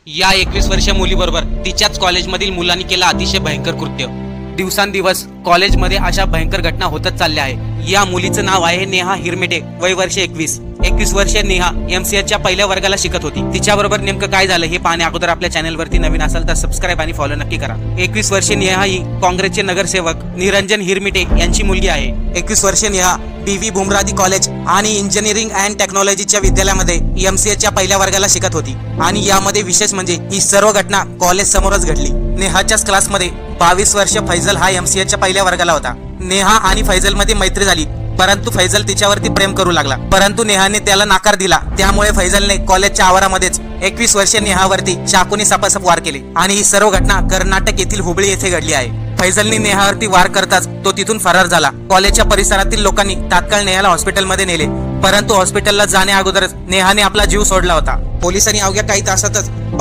या 21 वर्षीय मुलीबरोबर तिच्याच कॉलेजमधील मुलांनी केला अतिशय भयंकर कृत्य। दिवसांदिवस कॉलेजमध्ये अशा भयंकर घटना होतच चालल्या आहे। या मुलीचं नाव आहे नेहा हिरमेटे, वय वर्ष 21 वर्षीय नेहा MCA पहिल्या वर्गाला शिकत होती। तिच्याबरोबर नेमकं काय झालं हे पाहण्या अगोदर आपल्या चॅनलवरती नवीन असाल तर सबस्क्राईब आणि फॉलो नक्की करा। 21 वर्षीय नेहा ही काँग्रेसचे नगरसेवक निरंजन हिरमिटे यांची मुलगी आहे। 21 वर्षीय नेहा DV बुमरादी कॉलेज आणि इंजिनिअरिंग अँड टेक्नॉलॉजीच्या विद्यालयामध्ये MCA पहिल्या वर्गाला शिकत होती आणि यामध्ये विशेष म्हणजे ही सर्व घटना कॉलेज समोरच घडली। नेहाच्याच क्लासमध्ये 22 वर्षीय फैजल हा MCA पहिल्या वर्गाला होता। नेहा आणि फैजल मध्ये मैत्री झाली, परंतु फैजल तिच्यावरती प्रेम करू लागला, परंतु नेहाने त्याला नकार दिला। त्यामुळे फैजलने कॉलेजच्या आवारामध्येच 21 वर्षीय नेहावरती चाकूने सपासप वार केले आणि ही सर्व घटना कर्नाटक येथील हुबळी येथे घडली आहे। फैजलने नेहावरती वार करताच तो तिथून फरार झाला। कॉलेजच्या परिसरातील लोकांनी तात्काळ नेहाला हॉस्पिटलमध्ये नेले, परंतु हॉस्पिटलला जाण्या अगोदरच नेहाने आपला जीव सोडला होता। पोलिसांनी अवघ्या काही तासातच